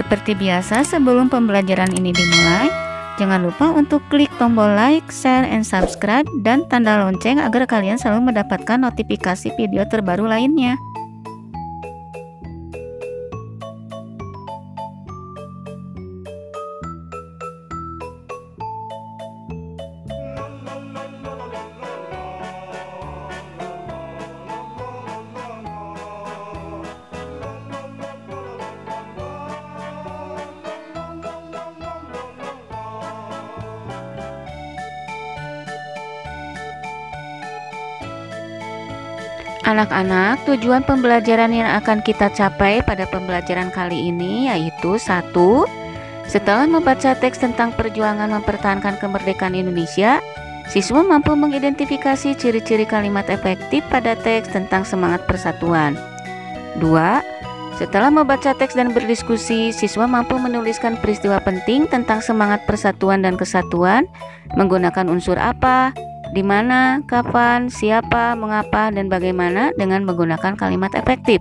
Seperti biasa, sebelum pembelajaran ini dimulai, jangan lupa untuk klik tombol like, share, and subscribe, dan tanda lonceng agar kalian selalu mendapatkan notifikasi video terbaru lainnya. Anak-anak, tujuan pembelajaran yang akan kita capai pada pembelajaran kali ini yaitu 1. Setelah membaca teks tentang perjuangan mempertahankan kemerdekaan Indonesia, siswa mampu mengidentifikasi ciri-ciri kalimat efektif pada teks tentang semangat persatuan. 2. Setelah membaca teks dan berdiskusi, siswa mampu menuliskan peristiwa penting tentang semangat persatuan dan kesatuan menggunakan unsur apa, di mana, kapan, siapa, mengapa, dan bagaimana dengan menggunakan kalimat efektif.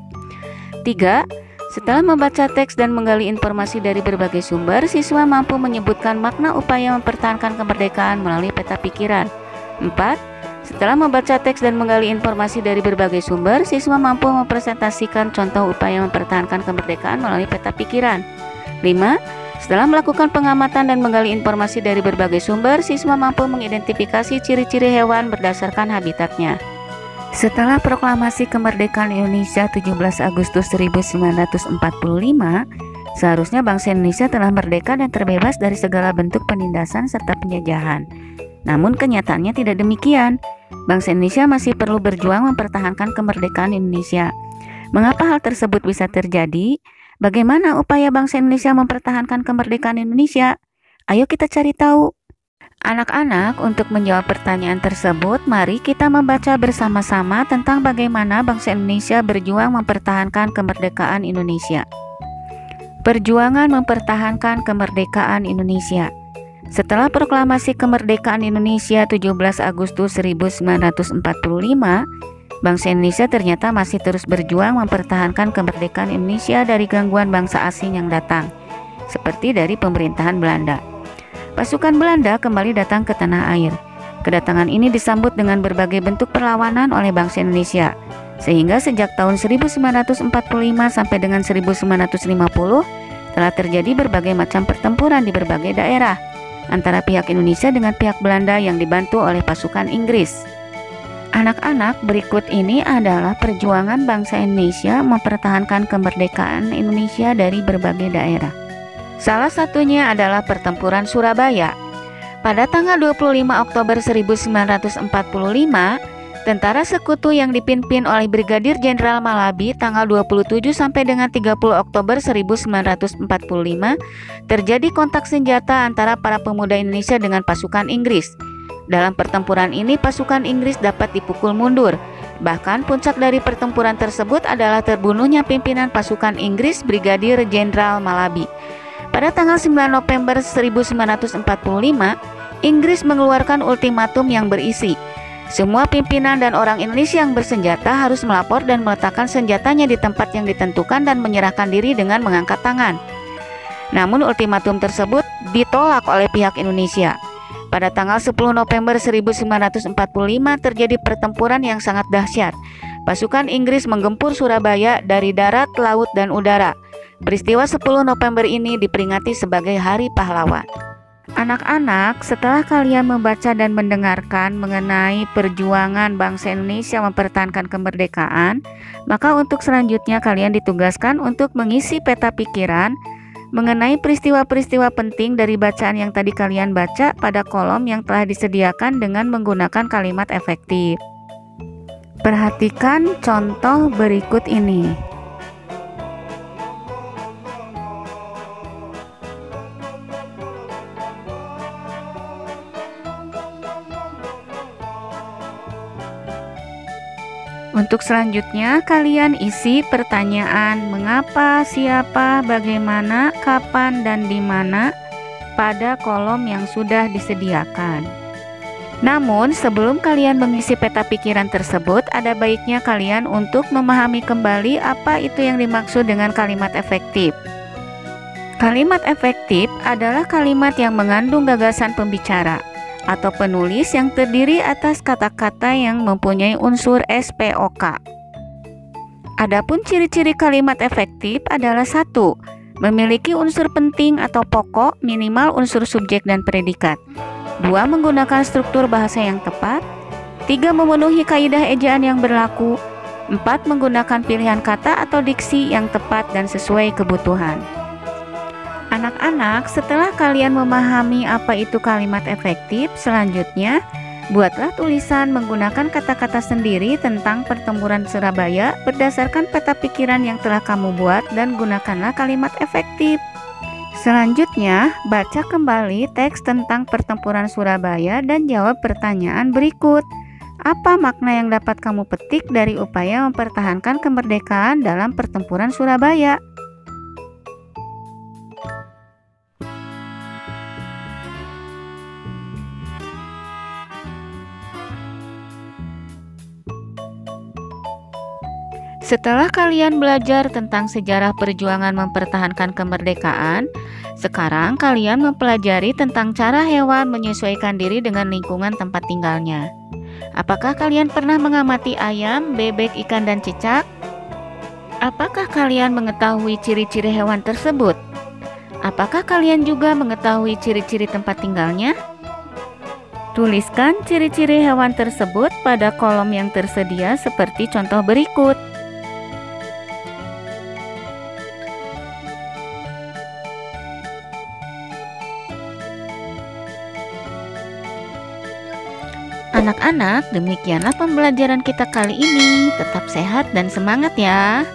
3. Setelah membaca teks dan menggali informasi dari berbagai sumber, siswa mampu menyebutkan makna upaya mempertahankan kemerdekaan melalui peta pikiran. 4. Setelah membaca teks dan menggali informasi dari berbagai sumber, siswa mampu mempresentasikan contoh upaya mempertahankan kemerdekaan melalui peta pikiran. 5. Setelah melakukan pengamatan dan menggali informasi dari berbagai sumber, siswa mampu mengidentifikasi ciri-ciri hewan berdasarkan habitatnya. Setelah proklamasi kemerdekaan Indonesia 17 Agustus 1945, seharusnya bangsa Indonesia telah merdeka dan terbebas dari segala bentuk penindasan serta penjajahan. Namun kenyataannya tidak demikian. Bangsa Indonesia masih perlu berjuang mempertahankan kemerdekaan Indonesia. Mengapa hal tersebut bisa terjadi? Bagaimana upaya bangsa Indonesia mempertahankan kemerdekaan Indonesia? Ayo kita cari tahu. Anak-anak, untuk menjawab pertanyaan tersebut, mari kita membaca bersama-sama tentang bagaimana bangsa Indonesia berjuang mempertahankan kemerdekaan Indonesia. Perjuangan mempertahankan kemerdekaan Indonesia. Setelah proklamasi kemerdekaan Indonesia 17 Agustus 1945, bangsa Indonesia ternyata masih terus berjuang mempertahankan kemerdekaan Indonesia dari gangguan bangsa asing yang datang, seperti dari pemerintahan Belanda. Pasukan Belanda kembali datang ke tanah air. Kedatangan ini disambut dengan berbagai bentuk perlawanan oleh bangsa Indonesia, sehingga sejak tahun 1945 sampai dengan 1950 telah terjadi berbagai macam pertempuran di berbagai daerah antara pihak Indonesia dengan pihak Belanda yang dibantu oleh pasukan Inggris. Anak-anak, berikut ini adalah perjuangan bangsa Indonesia mempertahankan kemerdekaan Indonesia dari berbagai daerah. Salah satunya adalah pertempuran Surabaya. Pada tanggal 25 Oktober 1945, tentara sekutu yang dipimpin oleh Brigadir Jenderal Malabi tanggal 27 sampai dengan 30 Oktober 1945 terjadi kontak senjata antara para pemuda Indonesia dengan pasukan Inggris. Dalam pertempuran ini, pasukan Inggris dapat dipukul mundur. Bahkan puncak dari pertempuran tersebut adalah terbunuhnya pimpinan pasukan Inggris, Brigadir Jenderal Malabi. Pada tanggal 9 November 1945, Inggris mengeluarkan ultimatum yang berisi, semua pimpinan dan orang Indonesia yang bersenjata harus melapor dan meletakkan senjatanya di tempat yang ditentukan dan menyerahkan diri dengan mengangkat tangan. Namun ultimatum tersebut ditolak oleh pihak Indonesia. Pada tanggal 10 November 1945 terjadi pertempuran yang sangat dahsyat. Pasukan Inggris menggempur Surabaya dari darat, laut, dan udara. Peristiwa 10 November ini diperingati sebagai Hari Pahlawan. Anak-anak, setelah kalian membaca dan mendengarkan mengenai perjuangan bangsa Indonesia mempertahankan kemerdekaan, maka untuk selanjutnya kalian ditugaskan untuk mengisi peta pikiran mengenai peristiwa-peristiwa penting dari bacaan yang tadi kalian baca pada kolom yang telah disediakan dengan menggunakan kalimat efektif. Perhatikan contoh berikut ini. Untuk selanjutnya, kalian isi pertanyaan mengapa, siapa, bagaimana, kapan, dan di mana pada kolom yang sudah disediakan. Namun, sebelum kalian mengisi peta pikiran tersebut, ada baiknya kalian untuk memahami kembali apa itu yang dimaksud dengan kalimat efektif. Kalimat efektif adalah kalimat yang mengandung gagasan pembicara atau penulis yang terdiri atas kata-kata yang mempunyai unsur SPOK. Adapun ciri-ciri kalimat efektif adalah 1. Memiliki unsur penting atau pokok minimal unsur subjek dan predikat. 2. Menggunakan struktur bahasa yang tepat. 3. Memenuhi kaidah ejaan yang berlaku. 4. Menggunakan pilihan kata atau diksi yang tepat dan sesuai kebutuhan. Anak-anak, setelah kalian memahami apa itu kalimat efektif, selanjutnya buatlah tulisan menggunakan kata-kata sendiri tentang pertempuran Surabaya berdasarkan peta pikiran yang telah kamu buat dan gunakanlah kalimat efektif. Selanjutnya, baca kembali teks tentang pertempuran Surabaya dan jawab pertanyaan berikut. Apa makna yang dapat kamu petik dari upaya mempertahankan kemerdekaan dalam pertempuran Surabaya? Setelah kalian belajar tentang sejarah perjuangan mempertahankan kemerdekaan, sekarang kalian mempelajari tentang cara hewan menyesuaikan diri dengan lingkungan tempat tinggalnya. Apakah kalian pernah mengamati ayam, bebek, ikan, dan cicak? Apakah kalian mengetahui ciri-ciri hewan tersebut? Apakah kalian juga mengetahui ciri-ciri tempat tinggalnya? Tuliskan ciri-ciri hewan tersebut pada kolom yang tersedia seperti contoh berikut. Anak-anak, demikianlah pembelajaran kita kali ini. Tetap sehat dan semangat ya.